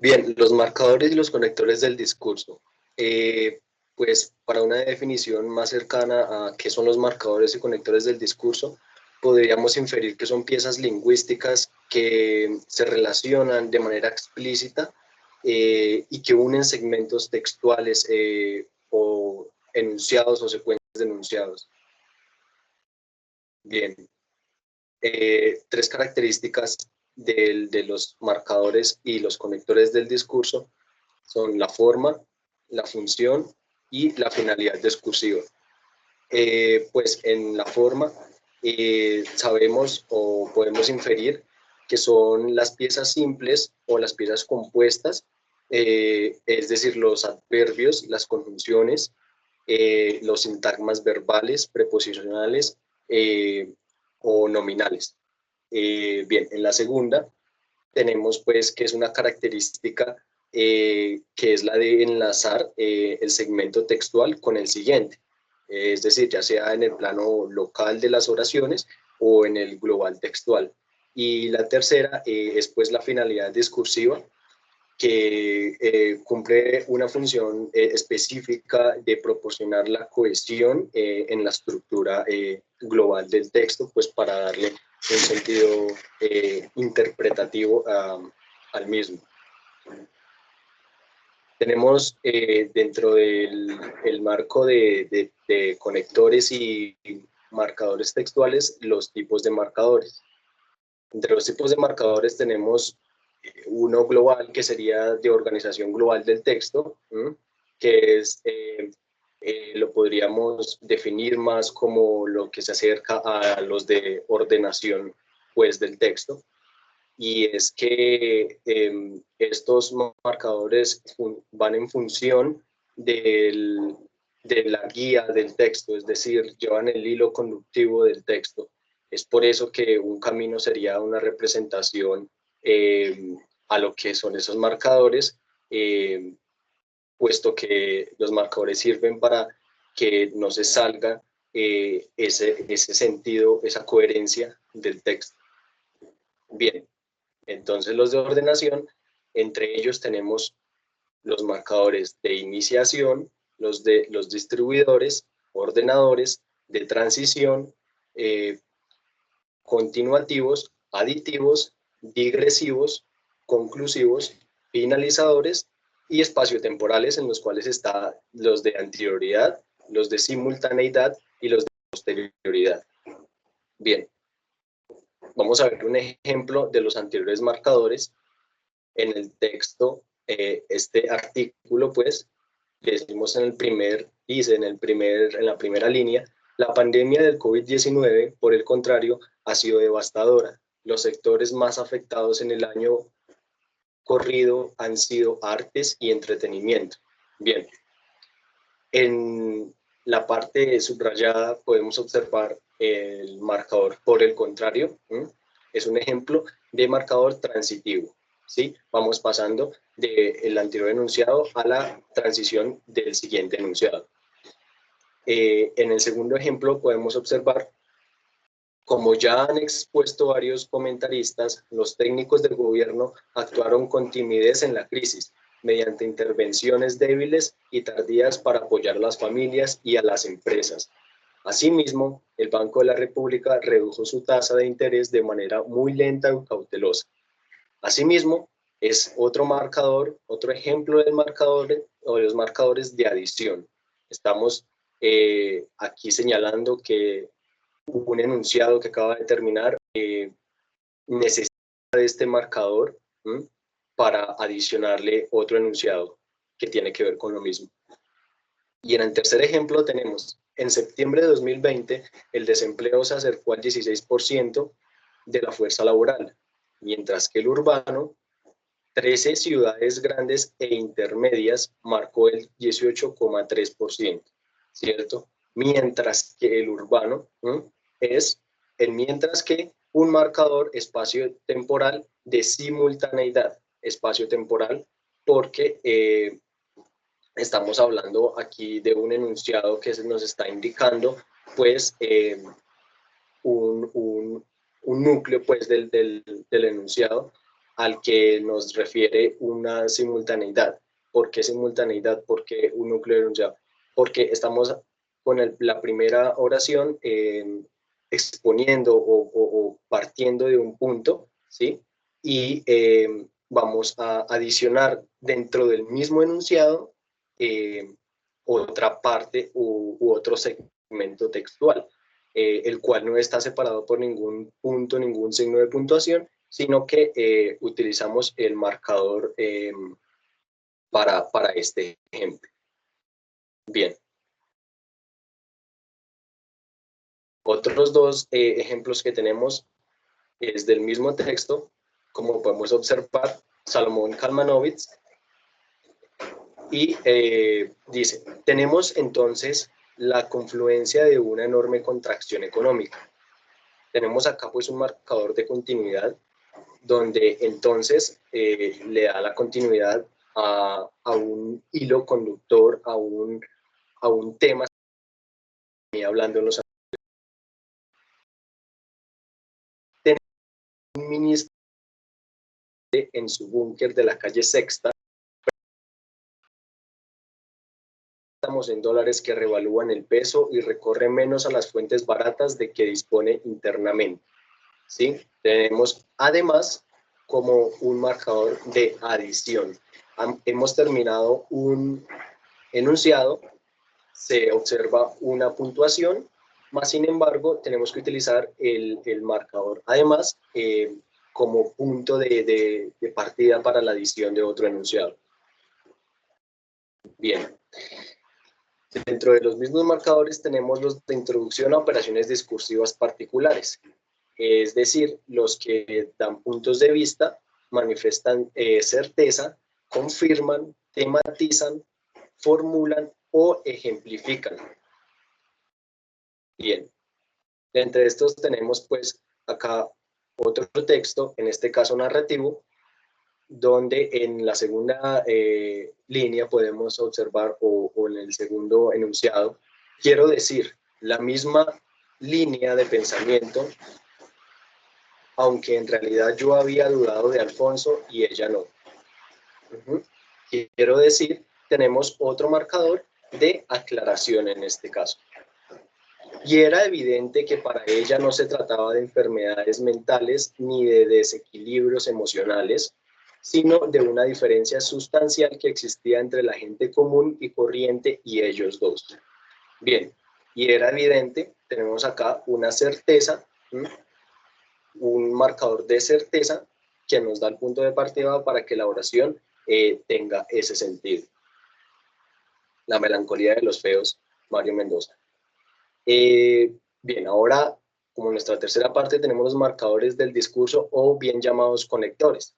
Bien, los marcadores y los conectores del discurso. Pues para una definición más cercana a qué son los marcadores y conectores del discurso, podríamos inferir que son piezas lingüísticas que se relacionan de manera explícita y que unen segmentos textuales o enunciados o secuencias de enunciados. Bien, tres características de los marcadores y los conectores del discurso son la forma, la función y la finalidad discursiva. Pues en la forma sabemos o podemos inferir que son las piezas simples o las piezas compuestas, es decir, los adverbios, las conjunciones, los sintagmas verbales, preposicionales o nominales. Bien, en la segunda tenemos pues que es una característica que es la de enlazar el segmento textual con el siguiente, es decir, ya sea en el plano local de las oraciones o en el global textual. Y la tercera es pues la finalidad discursiva, que cumple una función específica de proporcionar la cohesión en la estructura global del texto, pues para darle un sentido interpretativo al mismo. Tenemos dentro del marco de conectores y marcadores textuales los tipos de marcadores. Entre los tipos de marcadores tenemos uno global, que sería de organización global del texto, que es, lo podríamos definir más como lo que se acerca a los de ordenación pues, del texto, y es que estos marcadores van en función de la guía del texto, es decir, llevan el hilo conductivo del texto. Es por eso que un camino sería una representación a lo que son esos marcadores, puesto que los marcadores sirven para que no se salga ese sentido, esa coherencia del texto. Bien, entonces los de ordenación, entre ellos tenemos los marcadores de iniciación, los distribuidores, ordenadores, de transición, continuativos, aditivos, digresivos, conclusivos, finalizadores y espaciotemporales, en los cuales están los de anterioridad, los de simultaneidad y los de posterioridad. Bien, vamos a ver un ejemplo de los anteriores marcadores. En el texto, este artículo, pues, decimos en el primer, dice en la primera línea: la pandemia del COVID-19, por el contrario, ha sido devastadora. Los sectores más afectados en el año corrido han sido artes y entretenimiento. Bien, en la parte subrayada podemos observar el marcador por el contrario. Es un ejemplo de marcador transitivo. ¿Sí? Vamos pasando del anterior enunciado a la transición del siguiente enunciado. En el segundo ejemplo podemos observar, como ya han expuesto varios comentaristas, los técnicos del gobierno actuaron con timidez en la crisis, mediante intervenciones débiles y tardías para apoyar a las familias y a las empresas. Asimismo, el Banco de la República redujo su tasa de interés de manera muy lenta y cautelosa. Asimismo, es otro marcador, otro ejemplo del marcador o de los marcadores de adición. Estamos aquí señalando que un enunciado que acaba de terminar necesita de este marcador para adicionarle otro enunciado que tiene que ver con lo mismo. Y en el tercer ejemplo tenemos: en septiembre de 2020 el desempleo se acercó al 16% de la fuerza laboral, mientras que el urbano, 13 ciudades grandes e intermedias, marcó el 18,3%, ¿cierto? Mientras que el urbano es mientras que un marcador espacio-temporal de simultaneidad, espacio-temporal, porque estamos hablando aquí de un enunciado que nos está indicando, pues, un núcleo, pues, del enunciado, al que nos refiere una simultaneidad. ¿Por qué simultaneidad? ¿Por qué un núcleo enunciado? Porque estamos con la primera oración exponiendo o partiendo de un punto, ¿sí? Y vamos a adicionar dentro del mismo enunciado otra parte u otro segmento textual, el cual no está separado por ningún punto, ningún signo de puntuación, sino que utilizamos el marcador para este ejemplo. Bien. Otros dos ejemplos que tenemos es del mismo texto, como podemos observar, Salomón Kalmanovitz, y dice, tenemos entonces la confluencia de una enorme contracción económica. Tenemos acá pues un marcador de continuidad, donde entonces le da la continuidad a un hilo conductor, a un tema, hablando en los un ministro en su búnker de la calle Sexta, estamos en dólares que revalúan el peso y recorre menos a las fuentes baratas de que dispone internamente, ¿sí? Tenemos además como un marcador de adición. Hemos terminado un enunciado, se observa una puntuación, más sin embargo tenemos que utilizar el marcador además como punto de partida para la adición de otro enunciado. Bien. Dentro de los mismos marcadores tenemos los de introducción a operaciones discursivas particulares, es decir, los que dan puntos de vista, manifiestan certeza, confirman, tematizan, formulan o ejemplifican. Bien, entre estos tenemos pues acá otro texto, en este caso narrativo, donde en la segunda línea podemos observar, o en el segundo enunciado, quiero decir, la misma línea de pensamiento, aunque en realidad yo había dudado de Alfonso y ella no. Quiero decir, tenemos otro marcador de aclaración en este caso. Y era evidente que para ella no se trataba de enfermedades mentales ni de desequilibrios emocionales, sino de una diferencia sustancial que existía entre la gente común y corriente y ellos dos. Bien, y era evidente, tenemos acá una certeza, un marcador de certeza que nos da el punto de partida para que la oración tenga ese sentido. La melancolía de los feos, Mario Mendoza. Bien, ahora, como nuestra tercera parte, tenemos los marcadores del discurso o bien llamados conectores.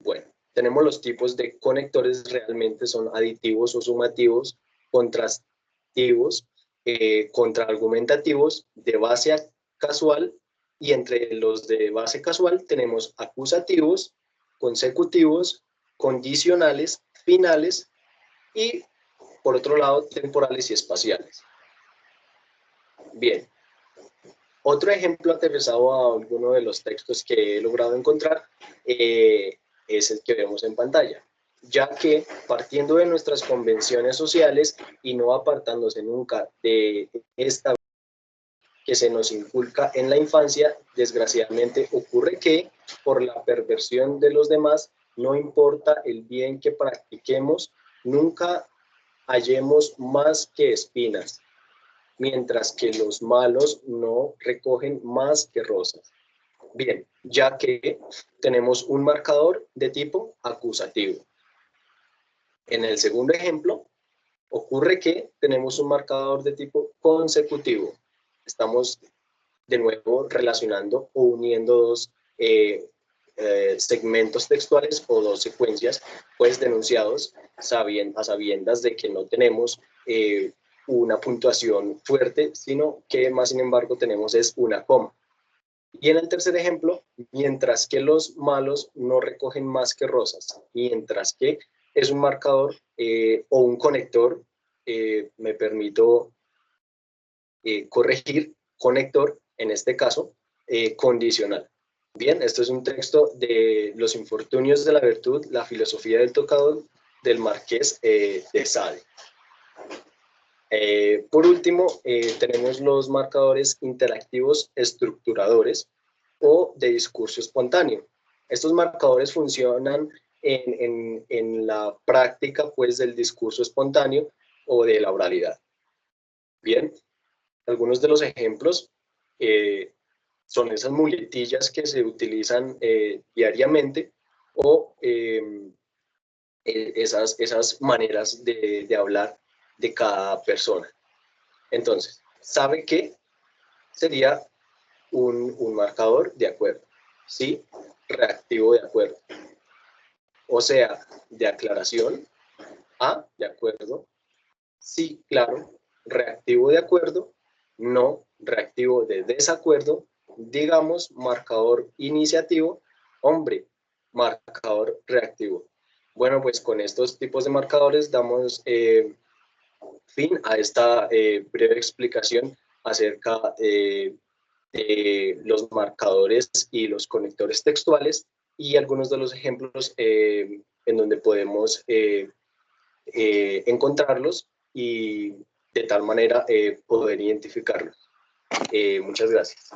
Bueno, tenemos los tipos de conectores, realmente son aditivos o sumativos, contrastivos, contraargumentativos, de base casual, y entre los de base casual tenemos acusativos, consecutivos, condicionales, finales y, por otro lado, temporales y espaciales. Bien, otro ejemplo aterrizado a alguno de los textos que he logrado encontrar es el que vemos en pantalla, ya que partiendo de nuestras convenciones sociales y no apartándose nunca de esta que se nos inculca en la infancia, desgraciadamente ocurre que por la perversión de los demás, no importa el bien que practiquemos, nunca hallemos más que espinas, mientras que los malos no recogen más que rosas. Bien, ya que tenemos un marcador de tipo acusativo. En el segundo ejemplo, ocurre que tenemos un marcador de tipo consecutivo. Estamos de nuevo relacionando o uniendo dos segmentos textuales o dos secuencias pues denunciados a sabiendas de que no tenemos una puntuación fuerte, sino que más sin embargo tenemos es una coma. Y en el tercer ejemplo, mientras que los malos no recogen más que rosas, mientras que es un marcador o un conector, me permito corregir, conector, en este caso, condicional. Bien, esto es un texto de Los infortunios de la virtud, la filosofía del tocador, del Marqués de Sade. Por último, tenemos los marcadores interactivos estructuradores o de discurso espontáneo. Estos marcadores funcionan en la práctica pues, del discurso espontáneo o de la oralidad. Bien, algunos de los ejemplos son esas muletillas que se utilizan diariamente o esas maneras de hablar de cada persona. Entonces, ¿sabe qué? Sería un marcador de acuerdo, ¿sí? Reactivo de acuerdo. O sea, de aclaración, de acuerdo, sí, claro, reactivo de acuerdo, no, reactivo de desacuerdo, digamos, marcador iniciativo, hombre, marcador reactivo. Bueno, pues con estos tipos de marcadores damos fin a esta breve explicación acerca de los marcadores y los conectores textuales y algunos de los ejemplos en donde podemos encontrarlos y de tal manera poder identificarlos. Muchas gracias.